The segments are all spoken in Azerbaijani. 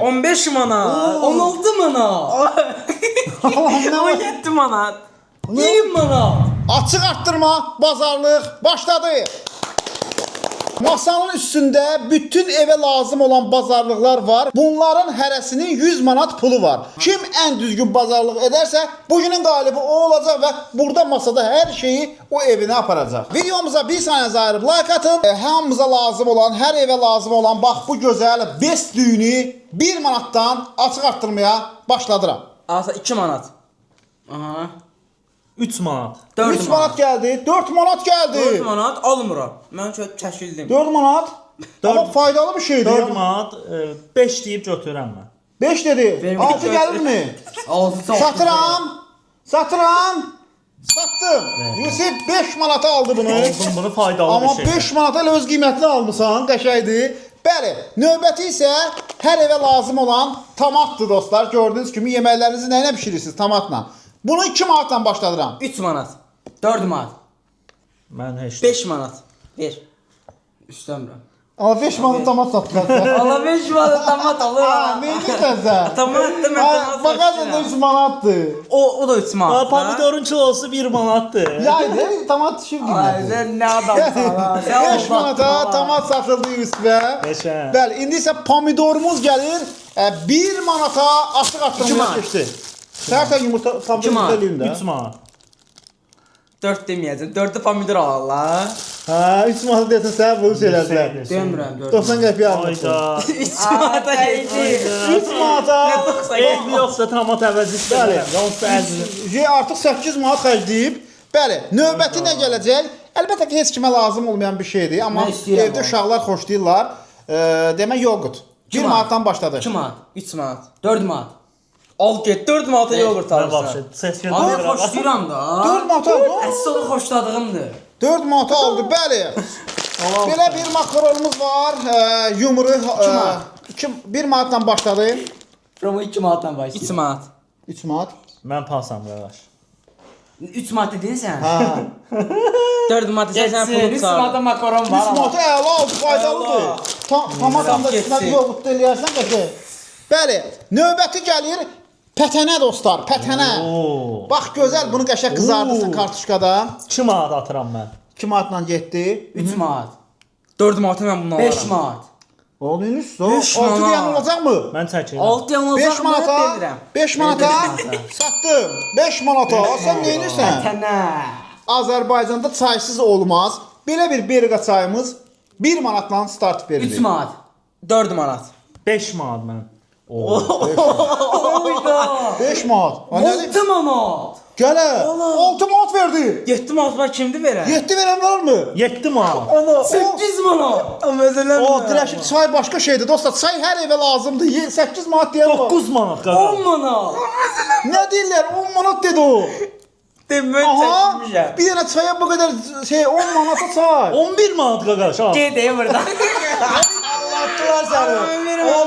15 manat. 16 manat. 17 manat. 20 manat. Açıq arttırma, bazarlıq başladı. Masanın üstündə bütün evə lazım olan bazarlıqlar var. Bunların hərəsinin 100 manat pulu var. Kim ən düzgün bazarlıq edərsə, bugünün qalibi o olacaq və burada masada hər şeyi o evinə aparacaq. Videomuza bir saniyənizi ayırıb like atın. Hamımıza lazım olan, hər evə lazım olan bax bu gözəl best düyünü 1 manatdan açıq arttırmaya başladıram. Asa 2 manat. Aha. 3 manat. 3 manat gəldi, 4 manat gəldi. 4 manat almıram. Mən çox çəkildim. 4 manat. Amma faydalı bir şeydir. 4 manat 5 deyib götürürəm mən. 5 dedi. 6 gəlirmi? 6 Satıram. Satıram. Sattım. Yusif 5 manata aldı bunu. Aldım bunu faydalı Amma bir şey. 5 manata öz qiymətli almısan, qəşəngdir. Bəli, növbəti isə hər evə lazım olan tomatdır dostlar. Gördüyünüz kimi yeməklərinizi nə ilə bişirirsiniz tomatla? Bunu 2 manatdan başladıram. 3 manat. 4 manat. Mən heç 5 manat. Ver. İstəmirəm. Amma 5 manat tomat satdılar. Allah 5 manat tomat alır. Ha, nə edirsən sən? Tomatdır, mən tomat Baxacaq da 3 manatdır. O da 3 manat. pomidorun kilosu 1 manatdır. Yaydı, tomat düşür Ay qiyməti. sen ne adamsın ha. Sen 5 manata tomat satıldı Yusufə. Qəşəng. Bəli, indi isə pomidorumuz gəlir. 1 manata açıq arttırmaya keçdi. Səhərtən yumurta pomidor eləyim də. 3 manat. 4 deməyəcəm. 4-də pomidor alarlar. Ha, 3 manat desən sən bunu söylədilər. Demirəm 4. 90 qəpiyə almışsın. Hayda. 3 manata geçdi. 3 manata. Ev yoxsa tomat əvəzi Bəli. istəyirəm. Yoxsa əzli. Artıq 8 manat xərcləyib. Bəli, növbəti nə gələcək? Əlbəttə ki, heç kimə lazım olmayan bir şeydir, amma Mən istəyirəm evdə onu. uşaqlar xoşlayırlar. Demək yoğurt. 1 manatdan başladı. 2 manat. 3 manat. 4 manat. Al get 4 manata yoğurt Mən alırsan. baxşı ses Ama göndərirəm. xoşlayıram da. 4 manata aldı. Əsl onu xoşladığımdır. 4 manata aldı, bəli. Belə bir makaronumuz var. Yumru 1 manatdan başladı. Promo 2 manatdan başlayır. 3 manat. 3 manat. Mən pasam qardaş. 3 manat dedin sen. Ha. 4 manat sən Geçsin. pulu 3 manata sağ. makaron 3 var ama. manata əla oldu, faydalıdır. Tomatın da üstünə Getsin. yoğurt da eləyərsən qəşəng. Bəli, növbəti gəlir pətənə dostlar, pətənə. Oo. Bax gözəl, bunu qəşəng qızardırsan kartuşkada. 2 manat atıram mən. 2 manatla getdi. 3 manat. 4 manata mən bunu 5 alaram. manat. Oğlunuz, 5 6 manat. diyan olacaqmı? Mən çəkirəm. 6 yan 5 olacaq manata, bilirəm. 5 manata satdım. 5 manata. Sən nə edirsən? Tənə. Azərbaycanda çaysız olmaz. Belə bir berqa çayımız 1 manatla start verilir. 3 manat. 4 manat. 5 manat mən. 5 manat. Ha, nədir? 6 manat. Gələ. 6 manat verdi. 7 manat kimdir verən? 7 verən varmı? 7 manat. 8 manat. Amma özələn. O, dirəşib çay başqa şeydir. Dostlar, çay hər evə lazımdır. 8 manat deyən var. 9 manat 10 qardaş. manat. Nə deyirlər? 10 manat dedi o. Demə Aha, çəkmişəm. bir dənə çaya bu qədər 10 manata çay. 11 manat qardaş. al. Gedey burada. Satdılar səni.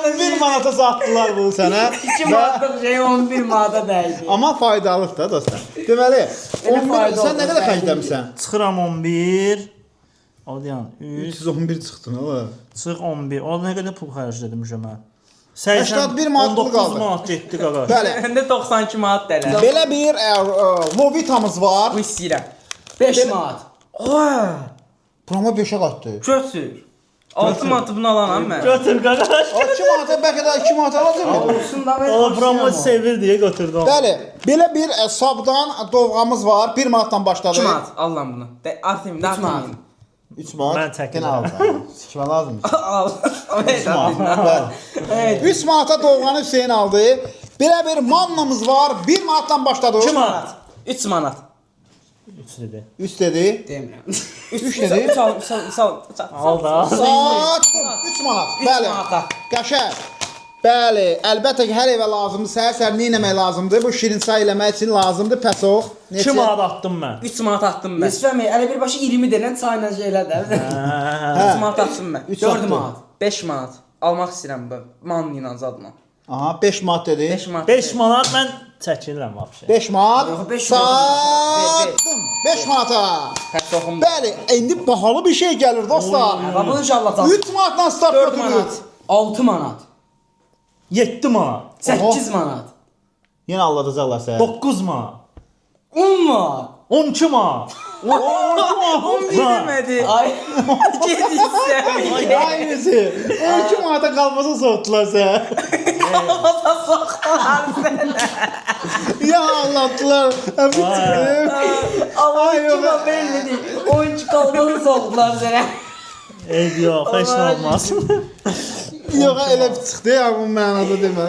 11 manata satdılar bunu sənə. 2 manatlıq şey 11 manata dəydi. Amma faydalıdır da dostlar. Deməli, 11 faydalı sən nə qədər oldu, xərcləmisən? Çıxıram 11. O deyən 3 311 çıxdın ha. çıx 11. O nə qədər pul xərclədim mən? 81 manat pul 19 qaldı. manat getdi qardaş. Bəli. Məndə 92 manat dələ. Belə bir Lovitamız var. Bu istəyirəm. 5 manat. Promo 5-ə qayıtdı. Götür. 6 manatı bunu alanam mən. Götür qardaş. 2 manata bəlkə də 2 manata alacaq. Olsun da ben O promo sevir deyə götürdüm. Bəli, belə bir sabdan dovğamız var. 1 manatdan başladı. 2 manat alıram bunu. Artayım, 3 manat. 3 manat. Mən çəkirəm. Yenə aldım. Sikmə lazımdır. Al. Evet, Bəli. Evet. 3 manata dovğanı Hüseyn aldı. Belə bir mannamız var. 1 manatdan başladı. 2 manat. 3 manat. 3 dedi. 3 dedi. Demirəm. 3 dedi. Sal. Al da. Sattım. 3 manat. Bəli. manata. Qəşəng. Bəli, əlbəttə ki, hər evə lazımdır. Səhər-səhər nə etmək lazımdır? Bu şirin çay eləmək üçün lazımdır pəsox. 2 manat atdım mən. 3 manat attım mən. Yusuf əmi, elə birbaşa 20 denən çayla şey elə də. 3 manat attım mən. 4 manat. 5 manat. Almaq istəyirəm bu. Manlı ilə zadla. Aha, 5 manat dedi. 5 manat. 5 manat mən çəkirəm vəbşə. 5 manat. Yox, 5 manat. Sattım. 5 manata. Pəsoxum. Bəli, indi bahalı bir şey gəlir dostlar. Bax bu inşallah çal. 3 manatdan start 4 götürürük. manat. 6 manat. 7 manat. 8 manat. Yenə alladacaqlar səni. 9 manat. 10 manat. 12 manat. 11 demedi. Ay. Git istemiyor. Aynısı. 12 manata qalmasa soğutdular səni. Havada soktular seni. Ya Allah'tılar. Ama Ay, yok. kime belli değil. Oyuncu kalmanı soktular sana. Yox, heç nə olmaz. Yox, elə bir çıxdı ya bu mənada demə.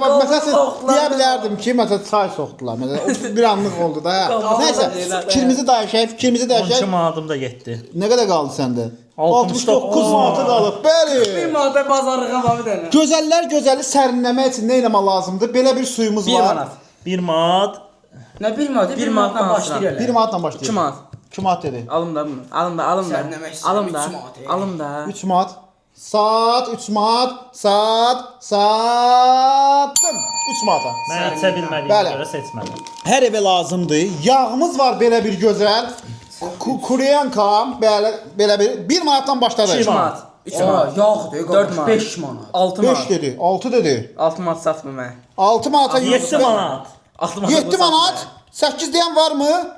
Bax məsələn deyə bilərdim ki, məsələn çay soxdular. Məsələn o bir anlıq oldu da. Nəysə, fikrimizi 12 dəyişək. manadım da getdi. Nə qədər qaldı səndə? 69 69 manata qalıb. Bir Bəli. manata bazarlığa var bir tane. Gözəllər gözəli sərinləmək üçün nə etmək lazımdır? Belə bir suyumuz 1 var. manat. 1 manat. Ne 1 manat? 1 manatla manatdan başlayırlar. 1 manatla başlayır. 2 manat. 2 manat dedi. Alım da bunu. Alım da. Sen demek istiyorsun, Alım da. 3 manat, Alım da. 3 manat. Saat 3 manat. Saatdım. 3 manata. Mən seçə bilmədiyimə Bəli. görə seçmədim. Hər evə lazımdır. Yağımız var belə bir gözəl. Kuruyanka belə bir 1 manatdan başladı. 3 manat. 3 manat. Yoxdur, 4 manat. 5 manat. 6 5 manat. dedi. 6 dedi. 6 manat satma mən. 6 manata 7 manat. 6 manat. 7 manat. 8 deyən varmı?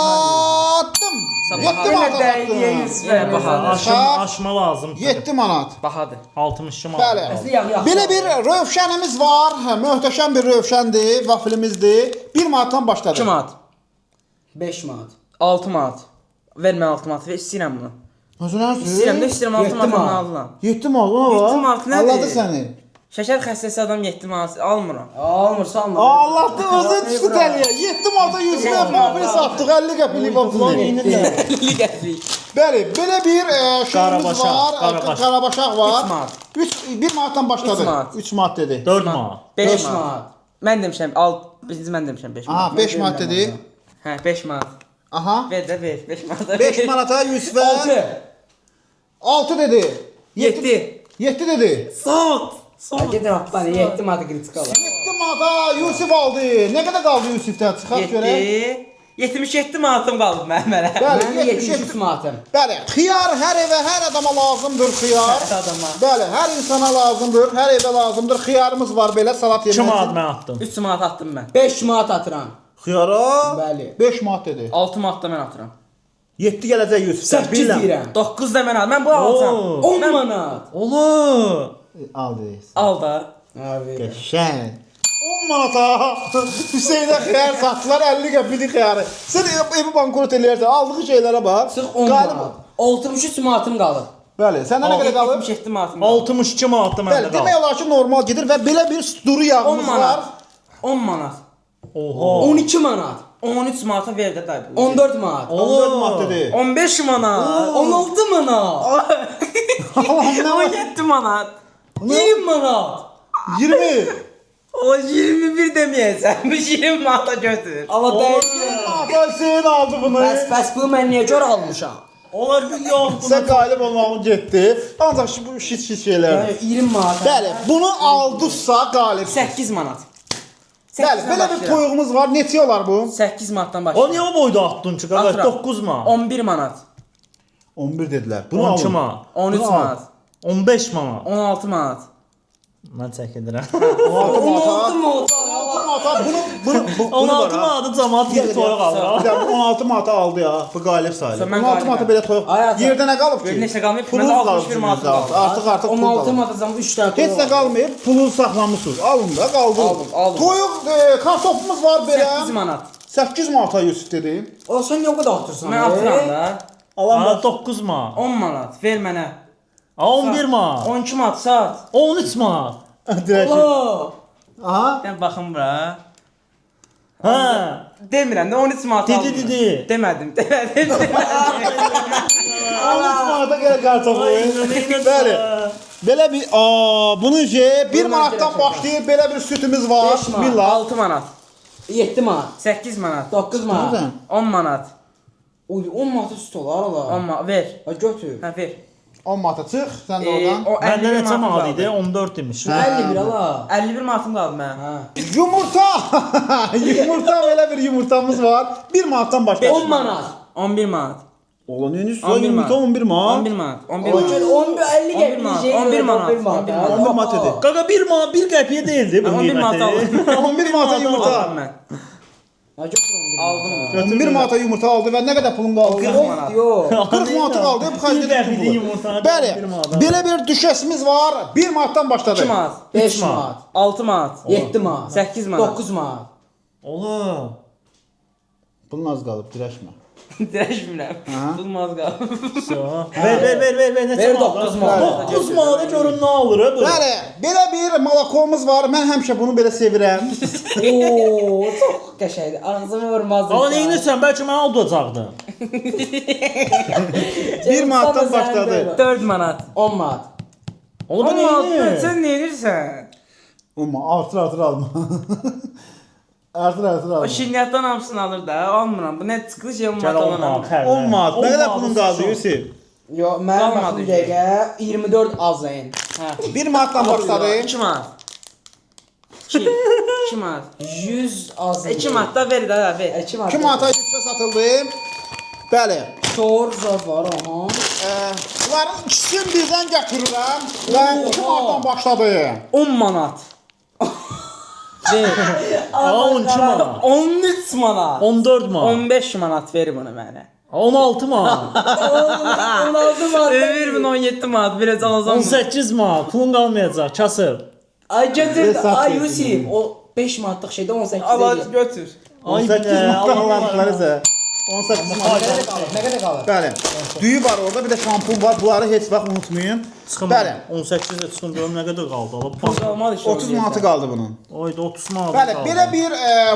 Sattım. 7 manata Değdiye sattım. 100 baha. Aşma lazım. 7 manat. Bahadır. 62 manat. Bəli. Yağ. Belə bir rövşənimiz var. Möhtəşəm bir rövşəndir, vafilimizdir. 1 manatdan başladı. 2 manat. 5 manat. 6 manat. Ver mən 6 manat. Ver istəyirəm bunu. Özünə İstəyirəm də istəyirəm 6 7 manatdan manat. alıram. 7 manat ona var. 7 manat nədir? Alladı səni. Şəkər xəstəsi adam 7 manat almıram. Almırsa alma. Allah'ta özü düşdü təliyə. 7 manata 100 manat vafili satdıq. 50 qəpilik vafili. 50 qəpik. Bəli, belə bir şeyimiz Qarabaşaq, var. Qarabaşaq. Qarabaşaq var. 3 manat. 1 manatdan başladı. 3 manat. 3 manat dedi. 4 manat. 5 5 manat. manat. Mən demişəm, biz mən demişəm 5 manat. Aha, 5 manat dedi. Hə, 5 manat. Aha. Ver də ver, 5 manat. 5 manata 100 və 6. 6 dedi. 7. 7 dedi. Sot. Sot. Gidin haftan 7 manat kritik alır. 7 manata Yusuf aldı. Nə qədər qaldı Yusufdan? Çıxaq görək. 7. 77 manatım qaldı mənə. Bəli, Mənim 77 700 manatım. Bəli, xiyar hər evə, hər adama lazımdır xiyar. Hər adama. Bəli, hər insana lazımdır, hər evə lazımdır. Xiyarımız var belə salat 2 manat yemək. mən atdım. 3 manat atdım mən. 5 manat atıram. Xiyara Bəli. 5 manat dedi. 6 manat da mən atıram. 7 gələcək Yusufdan. 8 deyirəm. 9 da mən al. Mən bu alacağam. Oo. 10 manat. Olur. Aldı. Al da. Abi. Qəşəng. 10 manata Hüseynə xiyar satdılar 50 qəpiklik xiyarı. Sən evi bankrot eləyirsən, aldığı şeylərə bax. Sırf 10 Qalib- manat. 63 manatım qalır. Bəli, səndə nə qədər qalıb? 77 manatım qaldı. 62 manat da Bəli, məndə demək qaldı. olar ki normal gedir və belə bir duru 10 yağımız var. manat. 10 manat. Oho. 12 manat. 13 manata ver də dayı. 14 manat. 14 manat dedi. 15 manat. 16 manat. Allah'ım ne var? 17 manat. 20 manat. 20. O 21 deməyəcəm. 20 manata götür. Allah dəydi. Manata Hüseyin aldı bunu. Bəs bu mən niyə görə almışam? Onlar bir yox. Sən qalib olmağın getdi. Ancaq bu şit şeylərdir. Yəni 20 manat. Bəli, bunu aldısa qalib. 8 manat. Bəli, belə bir toyuğumuz var. Neçə olar bu? 8 manatdan O başlayır. niyə o boyda atdın ki, qardaş? Atıram. 9 manat. 11 manat. 11 dedilər. Bunu 12 alın. manat. 13 Bunu al. manat. 15 manat. 16 manat. Mən çəkidirəm. 16 manata. 16 manat. 16 manata bunu 16 manatı cəmaat bir toyuq alır. Bir dəqiqə 16 manata aldı ya. Bu qalib sayılır. Sən mən 16 manata qalibəm. belə toyuq. Hayatım. Yerdə nə qalıb ki? Neçə qalmayıb? Pulunuz Məndə qalıb 61 manat cibinizdə. qaldı. Artıq pul 16 qalıb. manat azam 3 dənə. Heç nə qalmayıb, pulu saxlamısınız. Alın da, qaldı. Aldım. Toyuq kartofumuz var belə. 8 manat. 8 manata Yusuf dedi. O sən niyə o qədər atırsan? Mən atıram da. Alan 9 manat. 10 manat. Ver mənə. 11 manat. 12 manat sat. 13 manat. dirək. Allah. Aha. Sən baxın bura. Hə. Demirəm də 13 manat Dedi, aldım. dedi. Demədim. 13 manata gələ kartofu. Bəli. Belə bir bunun şey 1 manatdan başlayır. Belə bir sütümüz var. 5 manat. Billah. 6 manat. 7 manat. 8 manat. 9 manat. Sən 10 manat. Oy 10 manat üstü olar 10 ala. manat. Ver. Ha götür. Hə ver. 10 manata çıx sən də oradan. O Məndə 51 neçə manat qaldı. idi? 14 imiş. 51 ala. 51 manatım qaldı mənə. Ha. Yumurta. Yumurta belə bir yumurtamız var. 1 manatdan başlayır. 10 manat. 11 manat. Ola neyiniz? 11 Yumurta 11 manat. 11 manat. 11 O manat. gün 11 50 11 manat, 11 manat, 11 manat. 11 manat dedi. Qaqa 1 manat 1 qəpiyə deyildi bu 11 manat qiyməti. aldım. 11 manata yumurta. Aldım mən. Ha götür 11 Aldım. 11 manata yumurta aldı və nə qədər pulun qaldı? 40 manat. Yox. 40 manatı qaldı. Bu xərcdə qəpikli yumurta. Bəli. Belə bir düşəsimiz var. 1 manatdan başladı. 2 manat. 5 manat. 6 manat. 7 manat. 8 manat. 9 manat. Ola. Pulun az qalıb, dirəşmə. Dirəşmirəm. Bulmaz qal. Ver neçə Ver manat? 9 manat. 9 manata görün nə alır bu. Bəli, belə bir malakomuz var. Mən həmişə bunu belə sevirəm. Oo, çox qəşəngdir. Ağzımı vurmazdım. Amma neynirsən? Bəlkə mən aldacaqdım. 1 manatdan başladı. 4 manat. 10 manat. Ola bu 10 manat. neynir? Sən nə edirsən? Amma artır alma. artır alma. O şirniyyatdan hamısını alır da. Almıram. Bu nə çıxılış Gəl yılmat 10 olan. manat. hər 10 manat. Nə qədər manat pulun olsun. qaldı Yusif? Yo, mənim Qalmadı baxım ki. dəqiqə 24 azlayın. Hə. 1 manatdan başladı. 2 manat. 2 manat. 100 azlayın. 2 manat da ver da ver. 2 manat. 2 manata Yusifə satıldı. Bəli. Şor zat var aha. Bunların ikisini birdən gətirirəm və 2 manatdan başladı. 10 manat. Ver. Aa 12 manat. 13 manat. 14 manat. 15 manat ver bunu mənə. 16 manat. 16 manat. Ver bunu 17 manat. Biraz alacağam. 18 manat. Pulun qalmayacaq. Kasıb. Ay götür. Hesap Ay verin. Yusif. O 5 manatlıq şeydə 18 Al edir. götür. 18 manatdan alanlar isə 18 Nə manat. qədər qalır? Nə qədər qalır? Bəli. Düyü var orada, bir də şampun var. Bunları heç vaxt unutmayın. Çıxın. Bəli. 18 də çıxın görüm nə qədər qaldı. Ala Pul bax. qalmadı işte. 30 manatı qaldı bunun. Oyda 30 manat. Bəli, belə bir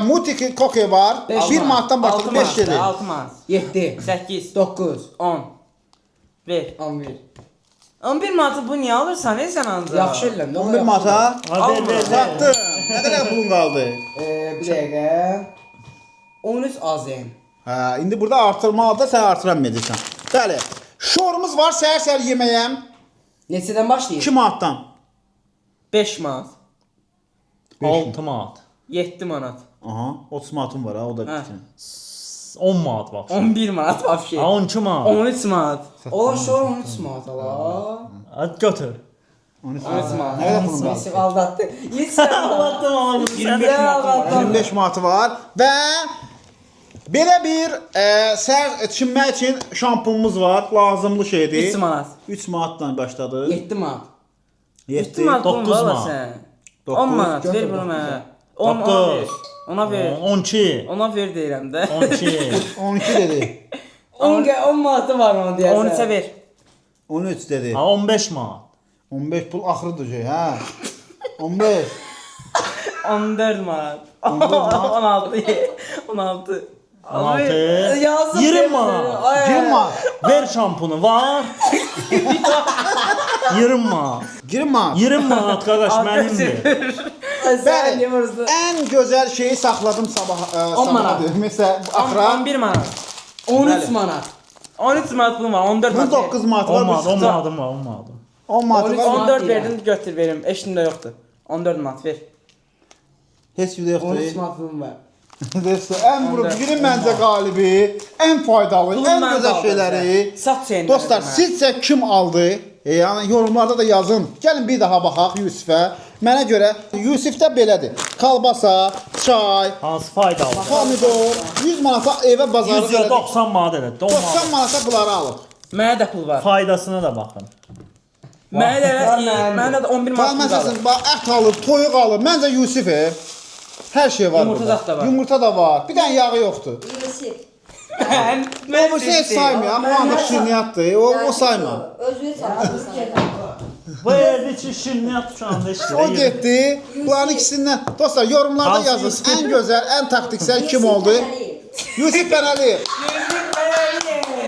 Mutiki koke var. 1 manatdan başladı 5 dedi. 6 manat. 7, 8, 9, 10. Ver. 11. 11 manatı bu niyə alırsan sən ancaq? Yaxşı eləm. 11 manata Ver. satdım. Nə qədər pulun qaldı? Bir dəqiqə. 13 azlayın. Hə, indi burada artırmalıda sən artıra bilmirsən. Bəli. Şorumuz var səhər-səhər yeməyəm. Neçədən başlayır? 2 manatdan. 5 manat. 6 manat. 7 manat. Aha, 30 manatım var ha, o da Hə. bitin. 10 manat bax. 11 manat vəbşi. Ha 12 manat. 13 manat. Ola şor 13 manat ala. Hadi götür. 13 13 manat. Nə qədər pulun qaldı? Yusif aldattı. Yusif aldattı. Tamam. 25 manat var. 25 manatı var və belə bir səhər çinmək üçün şampunumuz var. Lazımlı şeydir. 3 manat. 3 manatdan başladı. 7 manat. 7 manat 9 9 manat. sən. 9, 10 manat ver götür bunu dokuz. mənə. 10 ver. Ona ver. 12. Ona ver deyirəm də. 12. 12 dedi. 10 manatı var onu deyəsən. 13-ə ver. 13 dedi. Ha 15 manat. 15 pul axırıdır şey, hə. 15. 14 manat. 16. 16. 16. Yazdım. 20 manat. 20 manat. Ver şampunu var. 20 manat. 20 manat. 20 manat qardaş mənimdir. Sən Bəli. yemursun. Ən gözəl şeyi saxladım sabah 10 manat. sabaha. Məsələn, axıra 11 manat. 13 manat. 13 manat pulum var. 14 bunun manat. 9 manatı 10 var. manat, bu 10 çıxacaq. manat, 10 manat. 10 manatı 13 var. manat. 14 deyirəm. verdin götür verim. Eşimdə yoxdur. 14 manat ver. Heç bir 13 yoxdur. manatım var. Ən bugünün məncə qalibi, ən faydalı, ən gözəl şeyləri. Sat şeyini. Dostlar, sizcə kim aldı? Yəni yorumlarda da yazın. Gəlin bir daha baxaq Yusifə. Mənə görə Yusifdə belədir. Kalbasa, çay, Hansı faydalı? pomidor, 100 manata evə bazarı 100 ya 90 manat elə. 90 manata bunları alıb. Mənə də pul var. Faydasına da baxın. Mənə də 11 Bax manat pul qalır. məsələn, bax ət alıb, toyuq alıb. Məncə Yusif hər şey var Yumurta burada. zad da var. Yumurta da var. Bir dənə yağı yoxdur. Yusif. O bu şey saymıyor. Bu anda şirniyyatdır. O sayma. Özünü çağırmışsın. Bu evdə ki şirniyyat uçanda O işləyir. getdi. Bunların ikisindən. Dostlar yorumlarda Hansı yazın. Yusif? Ən gözəl, ən taktiksel kim oldu? Yusif Bənəliyev.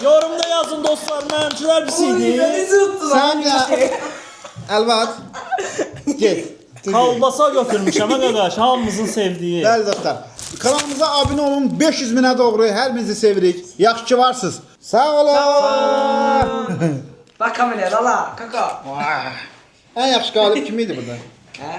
Yorumda yazın dostlar, mənimkilər pis idi. Sən də Əlvad. Get. Kalbasa götürmüşəm qardaş, hamımızın sevdiyi. Bəli dostlar. Kanalımıza abunə olun. 500 minə doğru hər birinizi sevirik. Yaxşı ki varsınız. Sağ olun. Bak kameraya la kaka. Ən yaxşı qalib kim idi burada? Hə?